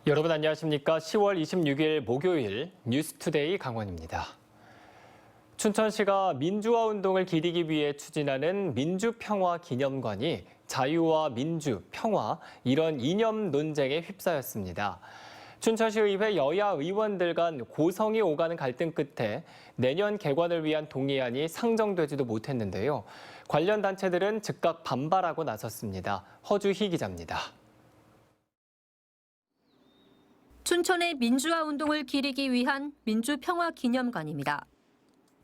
여러분 안녕하십니까? 10월 26일 목요일 뉴스투데이 강원입니다. 춘천시가 민주화 운동을 기리기 위해 추진하는 민주평화기념관이 자유와 민주, 평화 이런 이념 논쟁에 휩싸였습니다. 춘천시의회 여야 의원들 간 고성이 오가는 갈등 끝에 내년 개관을 위한 동의안이 상정되지도 못했는데요. 관련 단체들은 즉각 반발하고 나섰습니다. 허주희 기자입니다. 춘천의 민주화 운동을 기리기 위한 민주평화기념관입니다.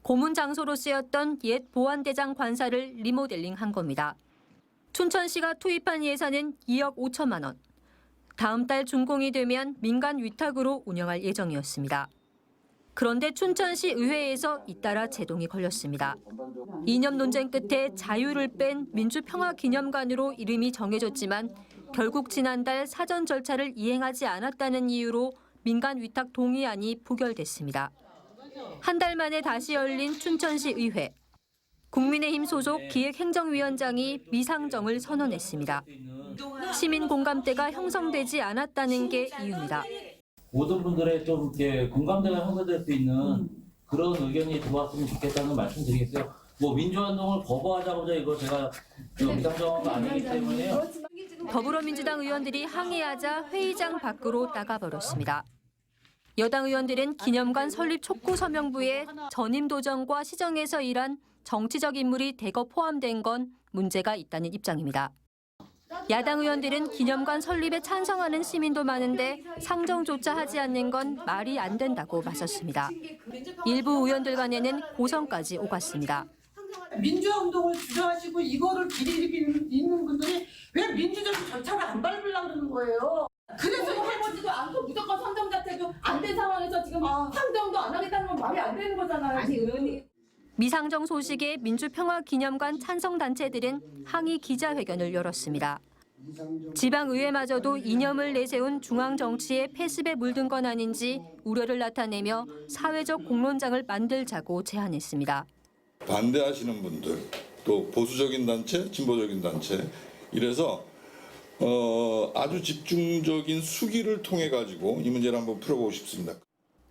고문 장소로 쓰였던 옛 보안대장 관사를 리모델링한 겁니다. 춘천시가 투입한 예산은 2억 5천만 원. 다음 달 준공이 되면 민간 위탁으로 운영할 예정이었습니다. 그런데 춘천시 의회에서 잇따라 제동이 걸렸습니다. 이념 논쟁 끝에 자유를 뺀 민주평화기념관으로 이름이 정해졌지만 결국 지난달 사전 절차를 이행하지 않았다는 이유로 민간 위탁 동의안이 부결됐습니다. 한 달 만에 다시 열린 춘천시 의회. 국민의힘 소속 기획행정위원장이 미상정을 선언했습니다. 시민 공감대가 형성되지 않았다는 게 이유입니다. 모든 분들의 좀 이렇게 공감대가 형성될 수 있는 그런 의견이 들어왔으면 좋겠다는 말씀드리겠어요. 뭐 민주화운동을 거부하자고자 이거 제가 미상정한 거 아니기 때문에요. 더불어민주당 의원들이 항의하자 회의장 밖으로 나가버렸습니다. 여당 의원들은 기념관 설립 촉구 서명부에 전임 도정과 시정에서 일한 정치적 인물이 대거 포함된 건 문제가 있다는 입장입니다. 야당 의원들은 기념관 설립에 찬성하는 시민도 많은데 상정조차 하지 않는 건 말이 안 된다고 맞섰습니다. 일부 의원들 간에는 고성까지 오갔습니다. 민주화 운동을 주장하시고 이거를 기리고 있는 분들이 왜 민주적인 절차를 안 밟으려고 그러는 거예요? 그래서 해보지도 않고 무조건 상정 자체도 안 된 상황에서 지금 상정도 안 하겠다는 건 말이 안 되는 거잖아요. 아니 의원님. 미상정 소식에 민주평화기념관 찬성단체들은 항의 기자회견을 열었습니다. 지방의회마저도 이념을 내세운 중앙정치의 폐습에 물든 건 아닌지 우려를 나타내며 사회적 공론장을 만들자고 제안했습니다. 반대하시는 분들, 또 보수적인 단체, 진보적인 단체 이래서 아주 집중적인 수기를 통해 가지고 이 문제를 한번 풀어보고 싶습니다.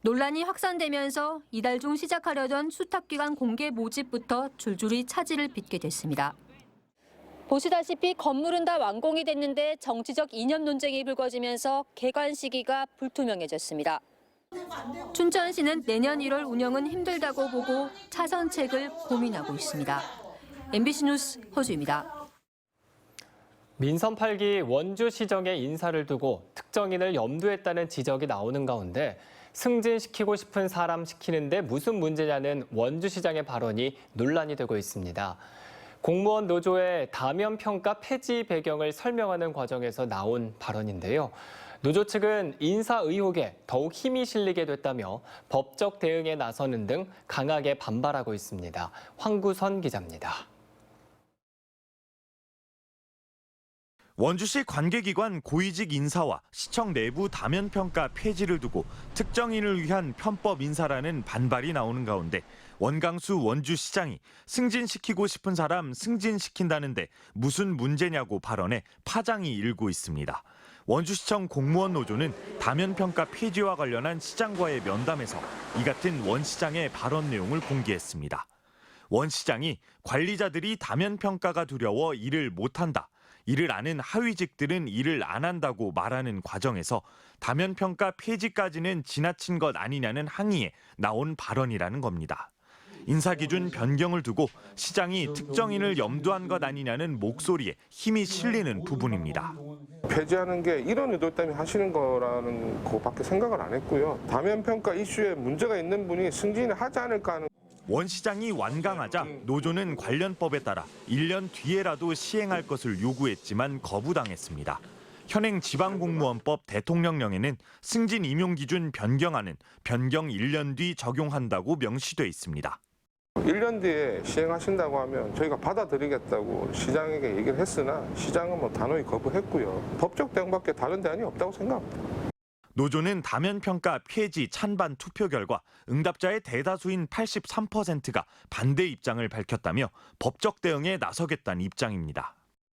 논란이 확산되면서 이달 중 시작하려던 수탁기관 공개 모집부터 줄줄이 차질을 빚게 됐습니다. 보시다시피 건물은 다 완공이 됐는데 정치적 이념 논쟁이 불거지면서 개관 시기가 불투명해졌습니다. 춘천시는 내년 1월 운영은 힘들다고 보고 차선책을 고민하고 있습니다. MBC 뉴스 허주입니다. 민선 8기 원주시정의 인사를 두고 특정인을 염두했다는 지적이 나오는 가운데 승진시키고 싶은 사람 시키는데 무슨 문제냐는 원주시장의 발언이 논란이 되고 있습니다. 공무원 노조의 다면평가 폐지 배경을 설명하는 과정에서 나온 발언인데요. 노조 측은 인사 의혹에 더욱 힘이 실리게 됐다며 법적 대응에 나서는 등 강하게 반발하고 있습니다. 황구선 기자입니다. 원주시 관계기관 고위직 인사와 시청 내부 다면평가 폐지를 두고 특정인을 위한 편법 인사라는 반발이 나오는 가운데 원강수 원주시장이 승진시키고 싶은 사람 승진시킨다는데 무슨 문제냐고 발언해 파장이 일고 있습니다. 원주시청 공무원 노조는 다면평가 폐지와 관련한 시장과의 면담에서 이 같은 원 시장의 발언 내용을 공개했습니다. 원 시장이 관리자들이 다면평가가 두려워 일을 못한다. 일을 아는 하위직들은 일을 안 한다고 말하는 과정에서 다면평가 폐지까지는 지나친 것 아니냐는 항의에 나온 발언이라는 겁니다. 인사기준 변경을 두고 시장이 특정인을 염두한 것 아니냐는 목소리에 힘이 실리는 부분입니다. 폐지하는 게 이런 의도 때문에 하시는 거라는 것밖에 생각을 안 했고요. 다면평가 이슈에 문제가 있는 분이 승진을 하지 않을까 하는. 원 시장이 완강하자 노조는 관련법에 따라 1년 뒤에라도 시행할 것을 요구했지만 거부당했습니다. 현행 지방공무원법 대통령령에는 승진 임용 기준 변경안은 변경 1년 뒤 적용한다고 명시돼 있습니다. 1년 뒤에 시행하신다고 하면 저희가 받아들이겠다고 시장에게 얘기를 했으나 시장은 뭐 단호히 거부했고요. 법적 대응밖에 다른 대안이 없다고 생각합니다. 노조는 다면평가 폐지 찬반 투표 결과 응답자의 대다수인 83%가 반대 입장을 밝혔다며 법적 대응에 나서겠다는 입장입니다.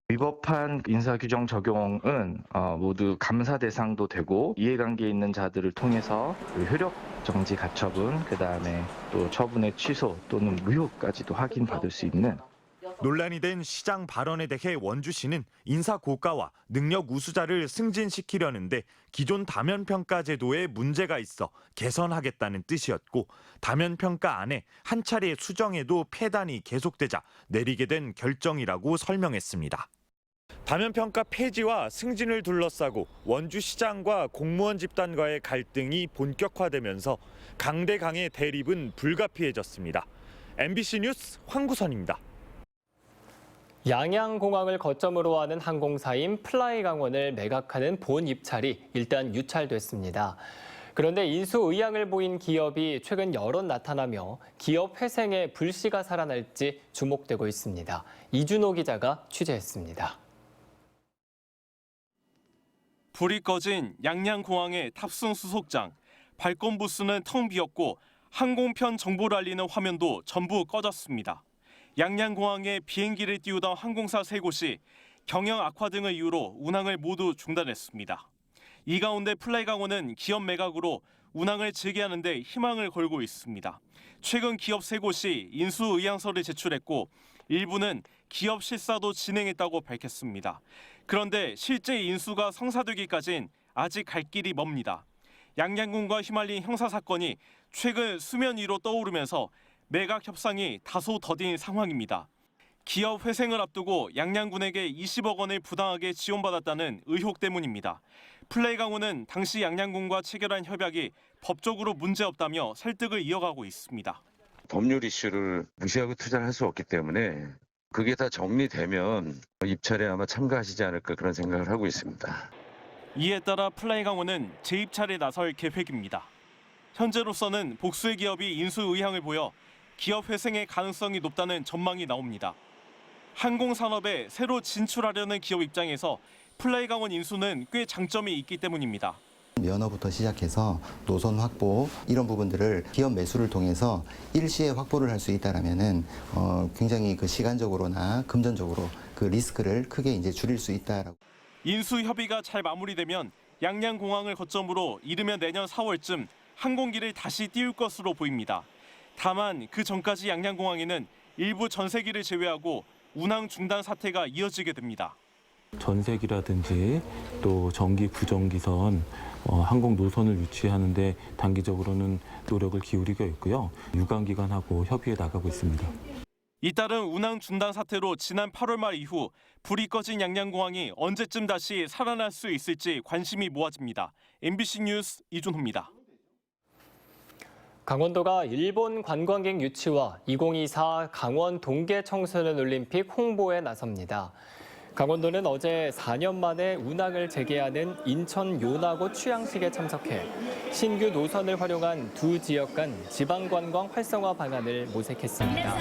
위법한 인사규정 적용은 모두 감사 대상도 되고 이해관계 있는 자들을 통해서 효력 정지 가처분, 그다음에 또 처분의 취소 또는 무효까지도 확인받을 수 있는. 논란이 된 시장 발언에 대해 원주시는 인사 고가와 능력 우수자를 승진시키려는데 기존 다면평가 제도에 문제가 있어 개선하겠다는 뜻이었고, 다면평가 안에 한 차례 수정에도 폐단이 계속되자 내리게 된 결정이라고 설명했습니다. 다면평가 폐지와 승진을 둘러싸고 원주시장과 공무원 집단과의 갈등이 본격화되면서 강대강의 대립은 불가피해졌습니다. MBC 뉴스 황구선입니다. 양양공항을 거점으로 하는 항공사인 플라이강원을 매각하는 본 입찰이 일단 유찰됐습니다. 그런데 인수 의향을 보인 기업이 최근 여럿 나타나며 기업 회생에 불씨가 살아날지 주목되고 있습니다. 이준호 기자가 취재했습니다. 불이 꺼진 양양공항의 탑승 수속장. 발권 부스는 텅 비었고 항공편 정보를 알리는 화면도 전부 꺼졌습니다. 양양공항에 비행기를 띄우던 항공사 3곳이 경영 악화 등의 이유로 운항을 모두 중단했습니다. 이 가운데 플라이강원은 기업 매각으로 운항을 재개하는 데 희망을 걸고 있습니다. 최근 기업 3곳이 인수 의향서를 제출했고 일부는 기업 실사도 진행했다고 밝혔습니다. 그런데 실제 인수가 성사되기까진 아직 갈 길이 멉니다. 양양군과 휘말린 형사사건이 최근 수면 위로 떠오르면서 매각 협상이 다소 더딘 상황입니다. 기업 회생을 앞두고 양양군에게 20억 원을 부당하게 지원받았다는 의혹 때문입니다. 플레이강원은 당시 양양군과 체결한 협약이 법적으로 문제없다며 설득을 이어가고 있습니다. 법률 이슈를 무시하고 투자를 할 수 없기 때문에 그게 다 정리되면 입찰에 아마 참가하시지 않을까 그런 생각을 하고 있습니다. 이에 따라 플라이강원은 재입찰에 나설 계획입니다. 현재로서는 복수의 기업이 인수 의향을 보여 기업 회생의 가능성이 높다는 전망이 나옵니다. 항공산업에 새로 진출하려는 기업 입장에서 플라이강원 인수는 꽤 장점이 있기 때문입니다. 면허부터 시작해서 노선 확보 이런 부분들을 기업 매수를 통해서 일시에 확보를 할 수 있다라면은 굉장히 그 시간적으로나 금전적으로 그 리스크를 크게 이제 줄일 수 있다라고. 인수 협의가 잘 마무리되면 양양공항을 거점으로 이르면 내년 4월쯤 항공기를 다시 띄울 것으로 보입니다. 다만 그 전까지 양양공항에는 일부 전세기를 제외하고 운항 중단 사태가 이어지게 됩니다. 전세기라든지 또 전기 구정기선 항공 노선을 유치하는데 단기적으로는 노력을 기울이고 있고요. 유관기관하고 협의해 나가고 있습니다. 잇따른 운항 중단 사태로 지난 8월 말 이후 불이 꺼진 양양공항이 언제쯤 다시 살아날 수 있을지 관심이 모아집니다. MBC 뉴스 이준호입니다. 강원도가 일본 관광객 유치와 2024 강원 동계 청소년 올림픽 홍보에 나섭니다. 강원도는 어제 4년 만에 운항을 재개하는 인천 요나고 취향식에 참석해 신규 노선을 활용한 두 지역 간 지방관광 활성화 방안을 모색했습니다.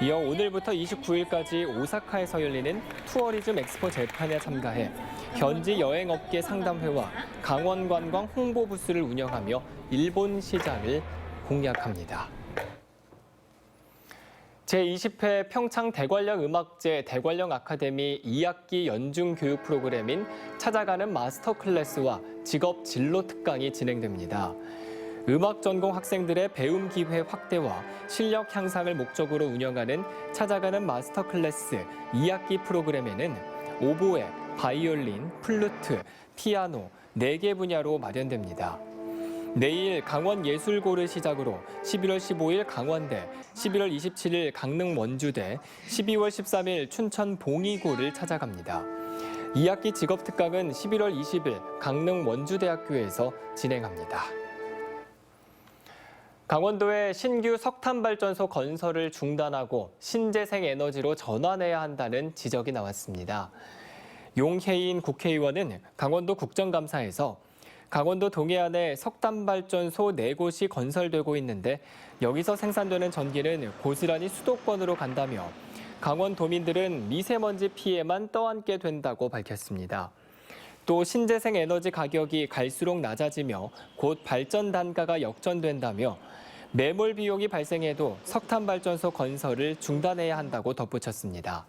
이어 오늘부터 29일까지 오사카에서 열리는 투어리즘 엑스포 재판에 참가해 현지 여행업계 상담회와 강원관광 홍보 부스를 운영하며 일본 시장을 공략합니다. 제20회 평창 대관령 음악제 대관령 아카데미 2학기 연중 교육 프로그램인 찾아가는 마스터 클래스와 직업 진로 특강이 진행됩니다. 음악 전공 학생들의 배움 기회 확대와 실력 향상을 목적으로 운영하는 찾아가는 마스터 클래스 2학기 프로그램에는 오보에, 바이올린, 플루트, 피아노 4개 분야로 마련됩니다. 내일 강원예술고를 시작으로 11월 15일 강원대, 11월 27일 강릉 원주대, 12월 13일 춘천 봉이고를 찾아갑니다. 2학기 직업특강은 11월 20일 강릉 원주대학교에서 진행합니다. 강원도의 신규 석탄발전소 건설을 중단하고 신재생 에너지로 전환해야 한다는 지적이 나왔습니다. 용혜인 국회의원은 강원도 국정감사에서 강원도 동해안에 석탄발전소 4곳이 건설되고 있는데 여기서 생산되는 전기는 고스란히 수도권으로 간다며 강원도민들은 미세먼지 피해만 떠안게 된다고 밝혔습니다. 또 신재생 에너지 가격이 갈수록 낮아지며 곧 발전 단가가 역전된다며 매몰 비용이 발생해도 석탄발전소 건설을 중단해야 한다고 덧붙였습니다.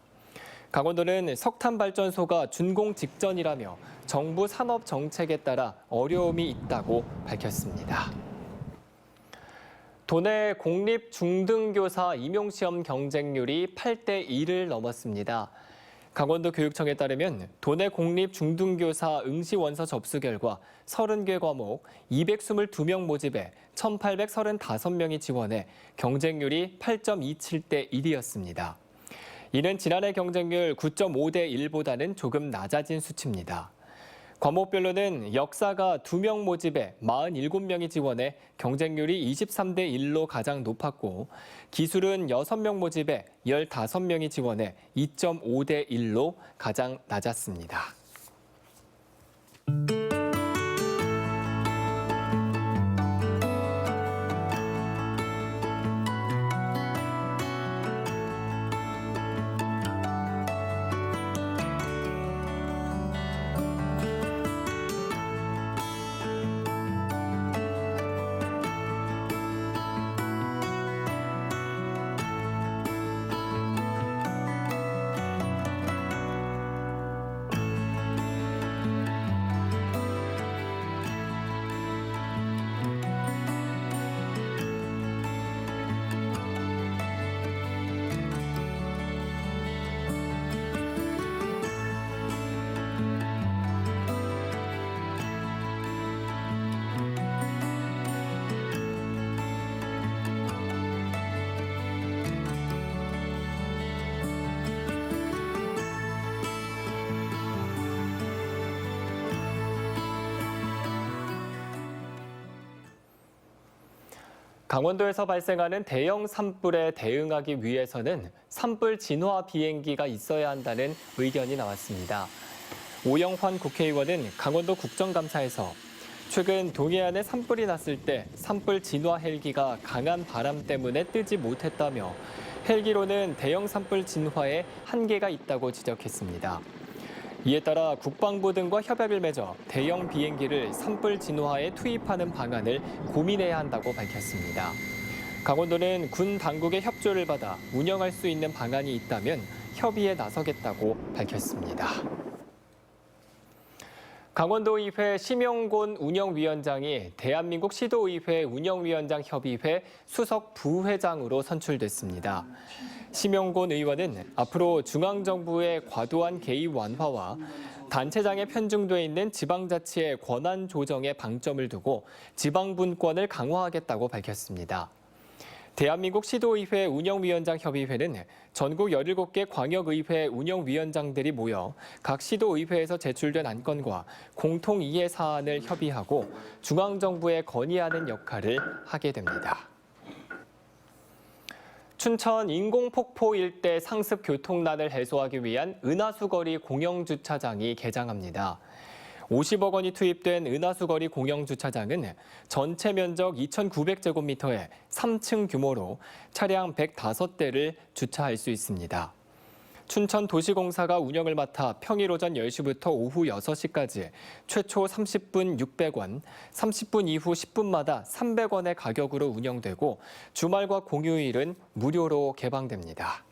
강원도는 석탄 발전소가 준공 직전이라며 정부 산업 정책에 따라 어려움이 있다고 밝혔습니다. 도내 공립 중등교사 임용시험 경쟁률이 8대 1을 넘었습니다. 강원도 교육청에 따르면 도내 공립 중등교사 응시 원서 접수 결과 30개 과목 222명 모집에 1,835명이 지원해 경쟁률이 8.27대 1이었습니다. 이는 지난해 경쟁률 9.5대 1보다는 조금 낮아진 수치입니다. 과목별로는 역사가 2명 모집에 47명이 지원해 경쟁률이 23대 1로 가장 높았고 기술은 6명 모집에 15명이 지원해 2.5대 1로 가장 낮았습니다. 강원도에서 발생하는 대형 산불에 대응하기 위해서는 산불 진화 비행기가 있어야 한다는 의견이 나왔습니다. 오영환 국회의원은 강원도 국정감사에서 최근 동해안에 산불이 났을 때 산불 진화 헬기가 강한 바람 때문에 뜨지 못했다며 헬기로는 대형 산불 진화에 한계가 있다고 지적했습니다. 이에 따라 국방부 등과 협약을 맺어 대형 비행기를 산불 진화에 투입하는 방안을 고민해야 한다고 밝혔습니다. 강원도는 군 당국의 협조를 받아 운영할 수 있는 방안이 있다면 협의에 나서겠다고 밝혔습니다. 강원도의회 심영곤 운영위원장이 대한민국 시도의회 운영위원장 협의회 수석 부회장으로 선출됐습니다. 심영곤 의원은 앞으로 중앙정부의 과도한 개입 완화와 단체장에 편중돼 있는 지방자치의 권한 조정에 방점을 두고 지방분권을 강화하겠다고 밝혔습니다. 대한민국 시도의회 운영위원장 협의회는 전국 17개 광역의회 운영위원장들이 모여 각 시도의회에서 제출된 안건과 공통 이해 사안을 협의하고 중앙정부에 건의하는 역할을 하게 됩니다. 춘천 인공폭포 일대 상습 교통난을 해소하기 위한 은하수거리 공영주차장이 개장합니다. 50억 원이 투입된 은하수거리 공영주차장은 전체 면적 2,900제곱미터에 3층 규모로 차량 105대를 주차할 수 있습니다. 춘천도시공사가 운영을 맡아 평일 오전 10시부터 오후 6시까지 최초 30분 600원, 30분 이후 10분마다 300원의 가격으로 운영되고 주말과 공휴일은 무료로 개방됩니다.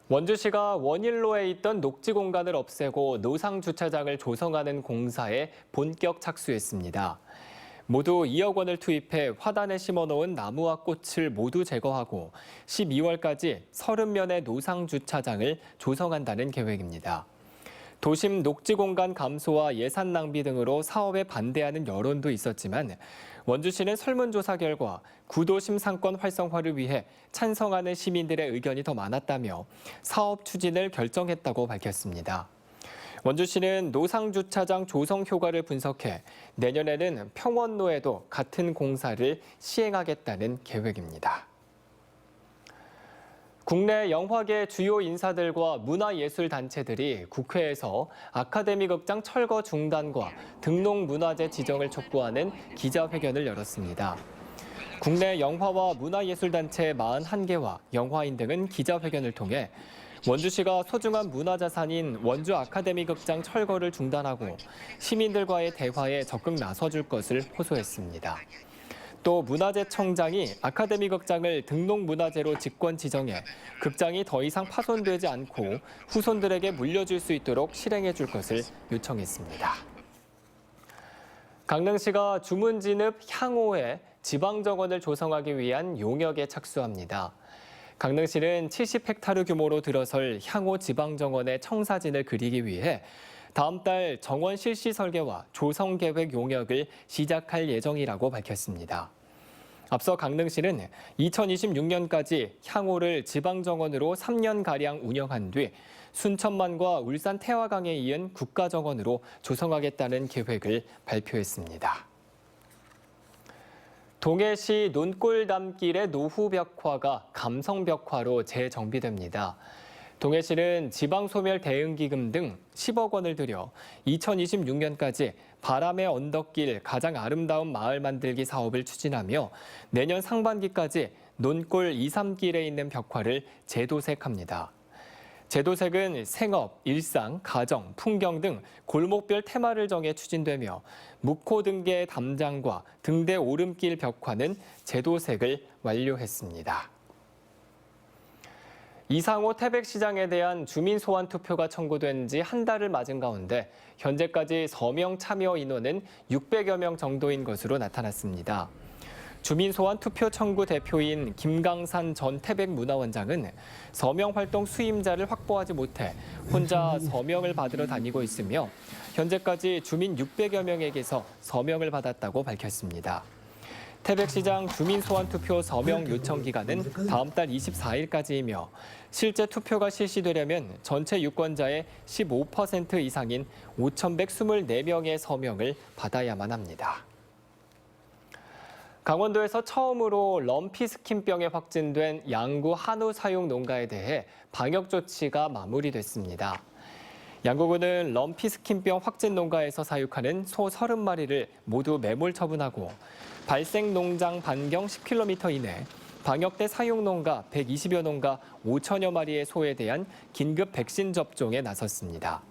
원주시가 원일로에 있던 녹지 공간을 없애고 노상 주차장을 조성하는 공사에 본격 착수했습니다. 모두 2억 원을 투입해 화단에 심어놓은 나무와 꽃을 모두 제거하고 12월까지 30면의 노상 주차장을 조성한다는 계획입니다. 도심 녹지 공간 감소와 예산 낭비 등으로 사업에 반대하는 여론도 있었지만 원주시는 설문조사 결과 구도심 상권 활성화를 위해 찬성하는 시민들의 의견이 더 많았다며 사업 추진을 결정했다고 밝혔습니다. 원주시는 노상주차장 조성 효과를 분석해 내년에는 평원로에도 같은 공사를 시행하겠다는 계획입니다. 국내 영화계 주요 인사들과 문화예술단체들이 국회에서 아카데미 극장 철거 중단과 등록문화재 지정을 촉구하는 기자회견을 열었습니다. 국내 영화와 문화예술단체 41개와 영화인 등은 기자회견을 통해 원주시가 소중한 문화자산인 원주 아카데미 극장 철거를 중단하고 시민들과의 대화에 적극 나서줄 것을 호소했습니다. 또 문화재청장이 아카데미 극장을 등록문화재로 직권 지정해 극장이 더 이상 파손되지 않고 후손들에게 물려줄 수 있도록 실행해 줄 것을 요청했습니다. 강릉시가 주문진읍 향호에 지방정원을 조성하기 위한 용역에 착수합니다. 강릉시는 70헥타르 규모로 들어설 향호 지방정원의 청사진을 그리기 위해 다음 달 정원 실시 설계와 조성 계획 용역을 시작할 예정이라고 밝혔습니다. 앞서 강릉시는 2026년까지 향호를 지방정원으로 3년가량 운영한 뒤 순천만과 울산 태화강에 이은 국가정원으로 조성하겠다는 계획을 발표했습니다. 동해시 논골담길의 노후벽화가 감성벽화로 재정비됩니다. 동해시는 지방소멸 대응기금 등 10억 원을 들여 2026년까지 바람의 언덕길 가장 아름다운 마을 만들기 사업을 추진하며 내년 상반기까지 논골 2, 3길에 있는 벽화를 재도색합니다. 재도색은 생업, 일상, 가정, 풍경 등 골목별 테마를 정해 추진되며 묵호 등계 담장과 등대 오름길 벽화는 재도색을 완료했습니다. 이상호 태백시장에 대한 주민 소환 투표가 청구된 지 한 달을 맞은 가운데 현재까지 서명 참여 인원은 600여 명 정도인 것으로 나타났습니다. 주민 소환 투표 청구 대표인 김강산 전 태백문화원장은 서명 활동 수임자를 확보하지 못해 혼자 서명을 받으러 다니고 있으며 현재까지 주민 600여 명에게서 서명을 받았다고 밝혔습니다. 태백시장 주민 소환 투표 서명 요청 기간은 다음 달 24일까지이며 실제 투표가 실시되려면 전체 유권자의 15% 이상인 5,124명의 서명을 받아야만 합니다. 강원도에서 처음으로 럼피스킨병에 확진된 양구 한우 사육 농가에 대해 방역 조치가 마무리됐습니다. 양구군은 럼피스킨병 확진 농가에서 사육하는 소 30마리를 모두 매몰 처분하고 발생 농장 반경 10km 이내 방역대 사육 농가 120여 농가 5천여 마리의 소에 대한 긴급 백신 접종에 나섰습니다.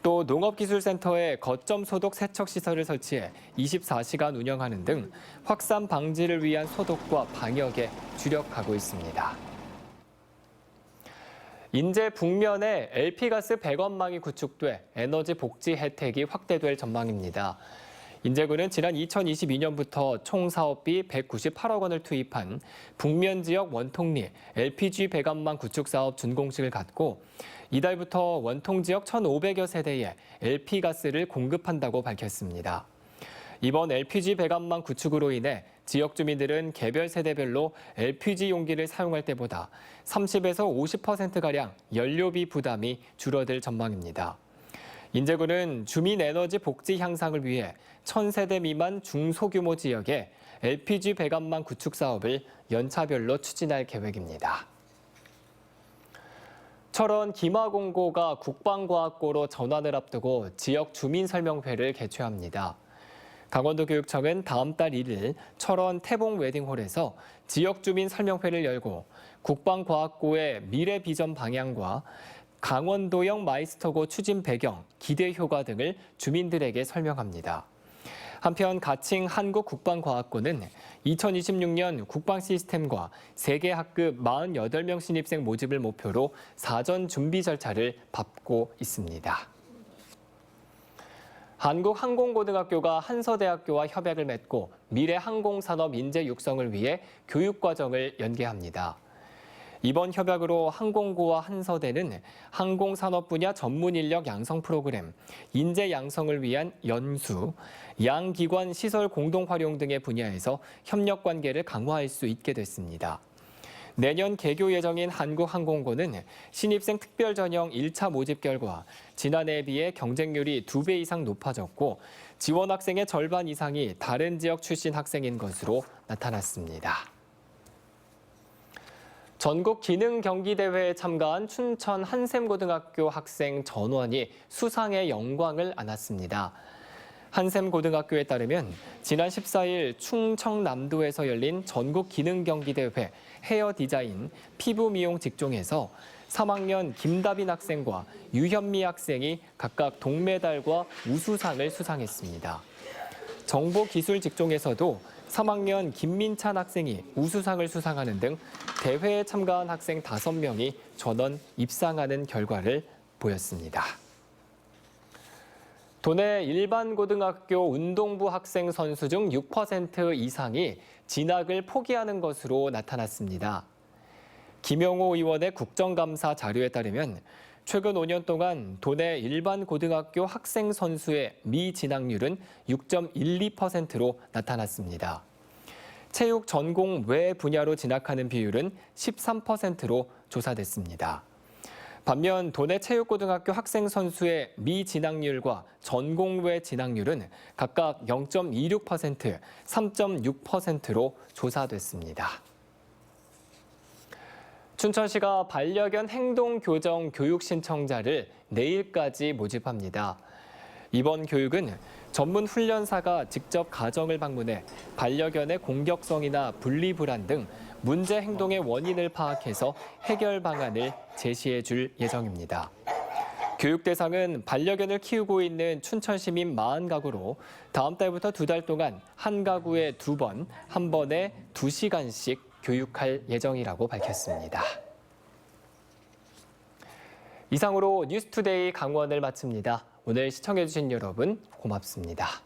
또 농업기술센터에 거점 소독 세척 시설을 설치해 24시간 운영하는 등 확산 방지를 위한 소독과 방역에 주력하고 있습니다. 인제 북면에 LP가스 100원망이 구축돼 에너지 복지 혜택이 확대될 전망입니다. 인제군은 지난 2022년부터 총 사업비 198억 원을 투입한 북면 지역 원통리 LPG 배관망 구축 사업 준공식을 갖고 이달부터 원통 지역 1,500여 세대에 LP가스를 공급한다고 밝혔습니다. 이번 LPG 배관망 구축으로 인해 지역 주민들은 개별 세대별로 LPG 용기를 사용할 때보다 30에서 50%가량 연료비 부담이 줄어들 전망입니다. 인제군은 주민 에너지 복지 향상을 위해 1,000세대 미만 중소규모 지역에 LPG 배관망 구축 사업을 연차별로 추진할 계획입니다. 철원 김하공고가 국방과학고로 전환을 앞두고 지역 주민설명회를 개최합니다. 강원도교육청은 다음 달 1일 철원 태봉 웨딩홀에서 지역 주민 설명회를 열고 국방과학고의 미래 비전 방향과 강원도형 마이스터고 추진 배경, 기대 효과 등을 주민들에게 설명합니다. 한편 가칭 한국국방과학고는 2026년 국방 시스템과 세계 학급 48명 신입생 모집을 목표로 사전 준비 절차를 밟고 있습니다. 한국항공고등학교가 한서대학교와 협약을 맺고 미래 항공산업 인재 육성을 위해 교육과정을 연계합니다. 이번 협약으로 항공고와 한서대는 항공산업 분야 전문 인력 양성 프로그램, 인재 양성을 위한 연수, 양기관 시설 공동 활용 등의 분야에서 협력 관계를 강화할 수 있게 됐습니다. 내년 개교 예정인 한국항공고는 신입생 특별 전형 1차 모집 결과 지난해에 비해 경쟁률이 2배 이상 높아졌고 지원 학생의 절반 이상이 다른 지역 출신 학생인 것으로 나타났습니다. 전국 기능 경기 대회에 참가한 춘천 한샘고등학교 학생 전원이 수상의 영광을 안았습니다. 한샘고등학교에 따르면 지난 14일 충청남도에서 열린 전국 기능 경기 대회 헤어 디자인 피부 미용 직종에서 3학년 김다빈 학생과 유현미 학생이 각각 동메달과 우수상을 수상했습니다. 정보 기술 직종에서도 3학년 김민찬 학생이 우수상을 수상하는 등 대회에 참가한 학생 5명이 전원 입상하는 결과를 보였습니다. 도내 일반 고등학교 운동부 학생 선수 중 6% 이상이 진학을 포기하는 것으로 나타났습니다. 김영호 의원의 국정감사 자료에 따르면 최근 5년 동안 도내 일반 고등학교 학생 선수의 미진학률은 6.12%로 나타났습니다. 체육 전공 외 분야로 진학하는 비율은 13%로 조사됐습니다. 반면 도내 체육고등학교 학생 선수의 미진학률과 전공 외 진학률은 각각 0.26%, 3.6%로 조사됐습니다. 춘천시가 반려견 행동교정 교육 신청자를 내일까지 모집합니다. 이번 교육은 전문 훈련사가 직접 가정을 방문해 반려견의 공격성이나 분리불안 등 문제 행동의 원인을 파악해서 해결 방안을 제시해 줄 예정입니다. 교육 대상은 반려견을 키우고 있는 춘천 시민 40가구로 다음 달부터 2달 동안 한 가구에 2번, 한 번에 2시간씩 교육할 예정이라고 밝혔습니다. 이상으로 뉴스투데이 강원을 마칩니다. 오늘 시청해주신 여러분 고맙습니다.